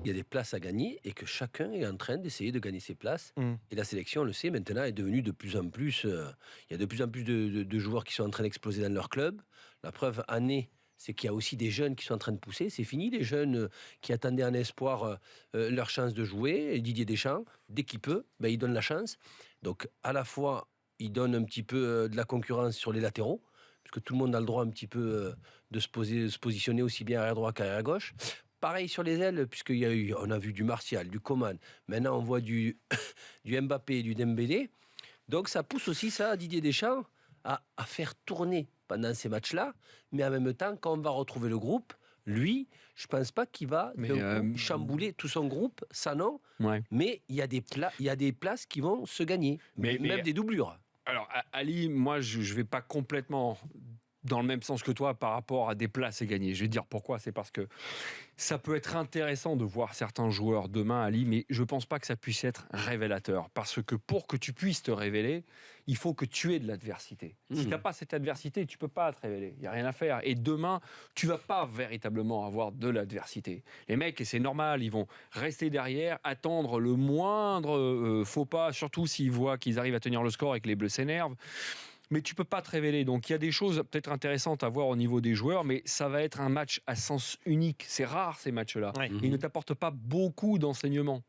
il y a des places à gagner et que chacun est en train d'essayer de gagner ses places. Et la sélection, on le sait, maintenant est devenue de plus en plus... il y a de plus en plus de joueurs qui sont en train d'exploser dans leur club. La preuve année, c'est qu'il y a aussi des jeunes qui sont en train de pousser. C'est fini, les jeunes qui attendaient en espoir leur chance de jouer. Et Didier Deschamps, dès qu'il peut, il donne la chance. Donc, à la fois, il donne un petit peu de la concurrence sur les latéraux, puisque tout le monde a le droit un petit peu de se positionner aussi bien arrière droit qu'arrière gauche. Pareil sur les ailes, puisqu'on a vu du Martial, du Coman. Maintenant, on voit du Mbappé, du Dembélé. Donc, ça pousse aussi ça, Didier Deschamps, à faire tourner pendant ces matchs-là, mais en même temps, quand on va retrouver le groupe, lui, je ne pense pas qu'il va chambouler tout son groupe, ça non, mais il y a des places qui vont se gagner, même des doublures. Alors, Ali, moi, je ne vais pas complètement dans le même sens que toi par rapport à des places à gagner. Je vais te dire pourquoi. C'est parce que ça peut être intéressant de voir certains joueurs demain, Ali, mais je ne pense pas que ça puisse être révélateur. Parce que pour que tu puisses te révéler, il faut que tu aies de l'adversité. Si tu n'as pas cette adversité, tu ne peux pas te révéler. Il n'y a rien à faire. Et demain, tu ne vas pas véritablement avoir de l'adversité. Les mecs, et c'est normal, ils vont rester derrière, attendre le moindre faux pas, surtout s'ils voient qu'ils arrivent à tenir le score et que les Bleus s'énervent. Mais tu ne peux pas te révéler. Donc, il y a des choses peut-être intéressantes à voir au niveau des joueurs, mais ça va être un match à sens unique. C'est rare, ces matchs-là. Ils ne t'apportent pas beaucoup d'enseignements.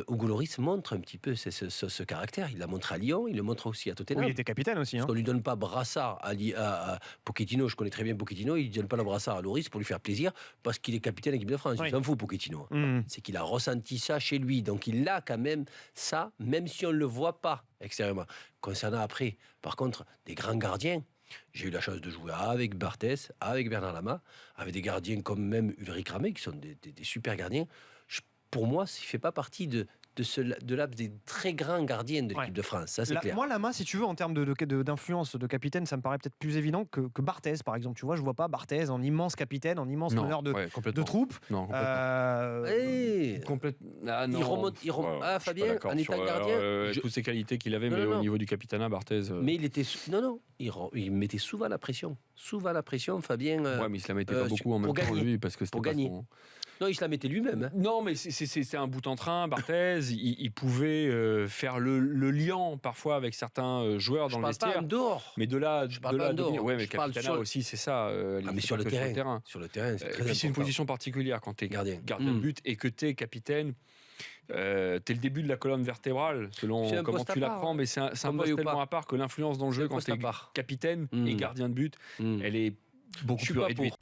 Hugo Lloris montre un petit peu ce caractère. Il l'a montré à Lyon, il le montre aussi à Tottenham. Oui, il était capitaine aussi. Parce qu'on ne lui donne pas brassard à Pochettino. Je connais très bien Pochettino. Il ne donne pas le brassard à Lloris pour lui faire plaisir parce qu'il est capitaine de l'équipe de France. Il s'en fout, Pochettino. C'est qu'il a ressenti ça chez lui. Donc il a quand même ça, même si on ne le voit pas extérieurement. Concernant après, par contre, des grands gardiens, j'ai eu la chance de jouer avec Barthez, avec Bernard Lama, avec des gardiens comme même Ulrich Ramé, qui sont des super gardiens. Pour moi, il ne fait pas partie de l'âge des très grands gardiens de l'équipe de France. Ça, c'est clair. Moi, Lama, si tu veux, en termes d'influence de capitaine, ça me paraît peut-être plus évident que Barthez, par exemple. Tu vois, je ne vois pas Barthez en immense capitaine, en immense meneur de troupe. Non, complètement. Il remonte. Fabien, en étant gardien. Toutes ses qualités qu'il avait, mais au niveau du capitanat, Barthez. Mais il était. Il mettait souvent la pression. Fabien. Mais il se la mettait pas beaucoup en même temps, lui, parce que c'était pour gagner. Non, il se la mettait lui-même. Non, mais c'est un bout en train. Barthez, il pouvait faire le lien parfois avec certains joueurs dans le vestiaire. Je parle pas en dehors. Mais de là, je parle pas en dehors. Ouais, mais capitana aussi, c'est ça. Mais sur le terrain. Sur le terrain, c'est très important. C'est une position particulière quand tu es gardien de but et que tu es capitaine. T'es le début de la colonne vertébrale, selon comment tu l'apprends, mais c'est un poste tellement à part que l'influence dans le jeu quand t'es capitaine et gardien de but, elle est beaucoup plus réduite.